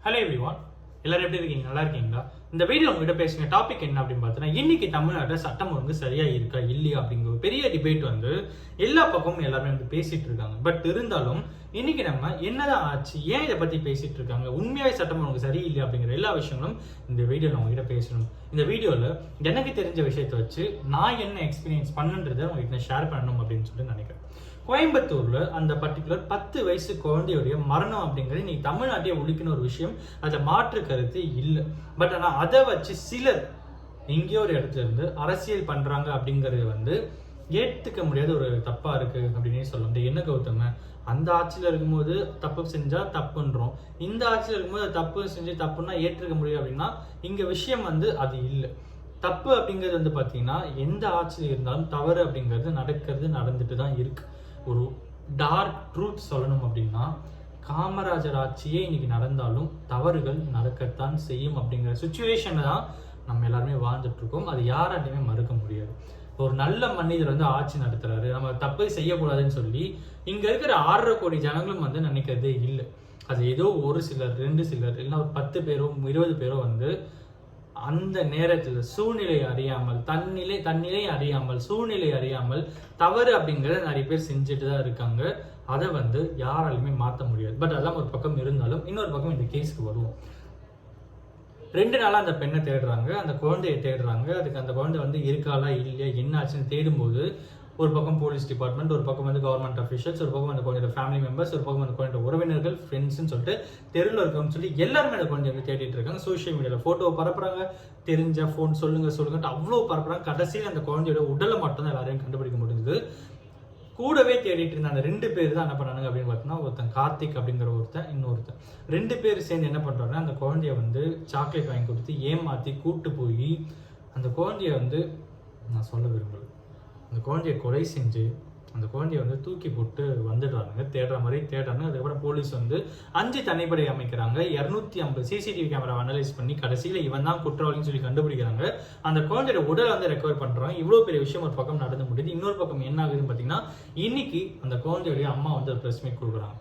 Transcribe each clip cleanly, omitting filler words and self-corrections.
Hello everyone, எல்லாரும் எப்படி இருக்கீங்க? நல்லா இருக்கீங்களா? இந்த வீடியோ உங்ககிட்ட பேசுகிற டாபிக் என்ன அப்படின்னு பார்த்தீங்கன்னா, இன்னைக்கு தமிழ்நாட்டில் சட்டம் ஒழுங்கு சரியா இருக்கா இல்லையா அப்படிங்கிற ஒரு பெரிய டிபேட் வந்து எல்லா பக்கமும் எல்லாருமே வந்து பேசிட்டு இருக்காங்க. பட் இருந்தாலும் இன்னைக்கு நம்ம என்னதான் ஆச்சு, ஏன் இதை பத்தி பேசிட்டு இருக்காங்க, உண்மையாவே சட்டம் ஒழுங்கு சரியில்லை அப்படிங்கிற எல்லா விஷயங்களும் இந்த வீடியோவில் உங்ககிட்ட பேசணும். இந்த வீடியோவில் எனக்கு தெரிஞ்ச விஷயத்தை வச்சு நான் என்ன எக்ஸ்பீரியன்ஸ் பண்ணுன்றதை உங்ககிட்ட ஷேர் பண்ணணும் அப்படின்னு சொல்லிட்டு நினைக்கிறேன். கோயம்புத்தூர்ல அந்த பர்டிகுலர் 10 வயசு குழந்தையுடைய மரணம் அப்படிங்கிறது இன்னைக்கு தமிழ்நாட்டையே ஒழிக்கணும் ஒரு விஷயம், அதை மாற்று கருத்து இல்லை. பட் ஆனால் அதை வச்சு சிலர் எங்கேயோ ஒரு இடத்துல இருந்து அரசியல் பண்றாங்க அப்படிங்கிறது வந்து ஏற்றுக்க முடியாத ஒரு தப்பா இருக்கு அப்படின்னே சொல்லலாம். என்ன கௌதம, அந்த ஆட்சியில் இருக்கும்போது தப்பு செஞ்சா தப்புன்றோம், இந்த ஆட்சியில் இருக்கும்போது தப்பு செஞ்சு தப்புன்னா ஏற்றுக்க முடியும் அப்படின்னா இங்க விஷயம் வந்து அது இல்லை. தப்பு அப்படிங்கிறது வந்து பார்த்தீங்கன்னா எந்த ஆட்சியில் இருந்தாலும் தவறு அப்படிங்கிறது நடந்துட்டு தான் இருக்கு. ஒரு டார்க் ட்ரூத் சொல்லணும் அப்படின்னா காமராஜர் ஆட்சியே இன்னைக்கு நடந்தாலும் தவறுகள் நடக்கத்தான் செய்யும் அப்படிங்கிற சுச்சுவேஷன்ல தான் நம்ம எல்லாருமே வாழ்ந்துட்டு இருக்கோம். அது யாராலையுமே மறுக்க முடியாது. ஒரு நல்ல மனிதர் வந்து ஆட்சி நடத்துறாரு, நம்ம தப்பை செய்யக்கூடாதுன்னு சொல்லி இங்க இருக்கிற 6.5 கோடி ஜனங்களும் வந்து நினைக்கிறதே இல்லை. அது ஏதோ ஒரு சிலர் 2 சிலர் இல்லைன்னா ஒரு 10 பேரோ 20 பேரோ வந்து அந்த நேரத்தில் சூழ்நிலை அறியாமல் தன்னிலை அறியாமல் சூழ்நிலை அறியாமல் தவறு அப்படிங்கிறத நிறைய பேர் செஞ்சுட்டு தான் இருக்காங்க. அதை வந்து யாராலுமே மாற்ற முடியாது. பட் அதெல்லாம் ஒரு பக்கம் இருந்தாலும் இன்னொரு பக்கம் இந்த கேஸுக்கு வருவோம். 2 நாளா அந்த பெண்ணை தேடுறாங்க, அந்த குழந்தையை தேடுறாங்க. அதுக்கு அந்த குழந்தை வந்து இருக்காளா இல்லையா என்ன ஆச்சுன்னு தேடும்போது ஒரு பக்கம் போலீஸ் டிபார்ட்மெண்ட், ஒரு பக்கம் வந்து கவர்மெண்ட் அஃபிஷியல்ஸ், ஒரு பக்கம் அந்த குழந்தையோட ஃபேமிலி மெம்பர்ஸ், ஒரு பக்கம் அந்த குழந்தையோட உறவினர்கள், ஃப்ரெண்ட்ஸ்ன்னு சொல்லிட்டு தெருவில் இருக்கவங்க சொல்லி எல்லாருமே அந்த குழந்தைய வந்து தேடிட்டு இருக்காங்க. சோஷியல் மீடியாவில் ஃபோட்டோவை பரப்புறாங்க, தெரிஞ்ச ஃபோன் சொல்லுங்கட்டு அவ்வளோ பரப்புறாங்க. கடைசியில் அந்த குழந்தையோட உடலை மட்டும் தான் எல்லாரையும் கண்டுபிடிக்க முடிஞ்சது. கூடவே தேடிட்டு இருந்த அந்த 2 பேர் தான் என்ன பண்ணாங்க அப்படின்னு பார்த்தீங்கன்னா, ஒருத்தன் கார்த்திக் அப்படிங்கிற ஒருத்தன், இன்னொருத்தன் 2 பேர் சேர்ந்து என்ன பண்றாங்கன்னா, அந்த குழந்தைய வந்து சாக்லேட் வாங்கி கொடுத்து ஏமாத்தி கூட்டு போய் அந்த குழந்தைய வந்து நான் சொல்ல விரும்பல, அந்த குழந்தைய கொலை செஞ்சு அந்த குழந்தைய வந்து தூக்கி போட்டு வந்துடுறாங்க. தேடுற மாதிரி தேடுறாங்க. அதுக்கப்புறம் போலீஸ் வந்து 5 தனிப்படை அமைக்கிறாங்க. 250 சிசிடிவி கேமரா அனலைஸ் பண்ணி கடைசியில் இவன் தான் குற்றவாளின்னு சொல்லி கண்டுபிடிக்கிறாங்க. அந்த குழந்தையோட உடலை வந்து ரெக்கவர் பண்றாங்க. இவ்வளோ பெரிய விஷயம் ஒரு பக்கம் நடந்து முடியுது. இன்னொரு பக்கம் என்ன ஆகுதுன்னு பார்த்தீங்கன்னா, இன்னைக்கு அந்த குழந்தையுடைய அம்மா வந்து ப்ரெஸ் மீட் கொடுக்குறாங்க.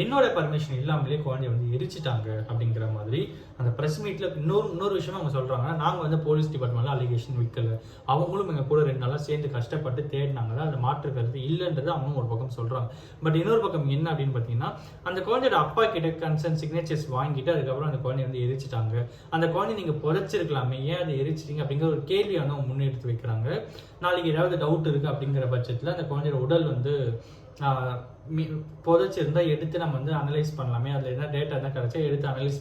என்னோட பர்மிஷன் இல்லாமலே குழந்தைய வந்து எரிச்சிட்டாங்க அப்படிங்கிற மாதிரி அந்த ப்ரெஸ் மீட்ல இன்னொரு விஷயம் அவங்க சொல்றாங்க. நாங்கள் வந்து போலீஸ் டிபார்ட்மெண்ட்ல அலிகேஷன் வைக்கல, அவங்களும் எங்க கூட 2 நாளாக சேர்ந்து கஷ்டப்பட்டு தேடினாங்க, அதை மாற்று கருத்து இல்லைன்றது அவங்க ஒரு பக்கம் சொல்றாங்க. பட் இன்னொரு பக்கம் என்ன அப்படின்னு பார்த்தீங்கன்னா, அந்த குழந்தையோட அப்பா கிட்ட கன்சர்ன் சிக்னேச்சர்ஸ் வாங்கிட்டு அதுக்கப்புறம் அந்த குழந்தைய வந்து எரிச்சிட்டாங்க. அந்த குழந்தை நீங்க புதைச்சிருக்கலாமே, ஏன் அதை எரிச்சிட்டீங்க அப்படிங்கிற ஒரு கேள்வியை வந்து அவங்க முன்னெடுத்து வைக்கிறாங்க. நாளைக்கு ஏதாவது டவுட் இருக்கு அப்படிங்கிற பட்சத்தில் அந்த குழந்தையோட உடல் வந்து புதைச்சிருந்தா எடுத்து நம்ம வந்து அனலைஸ் பண்ணலாமே, அதில் என்ன டேட்டா தான் கிடைச்சா எடுத்து அனலைஸ்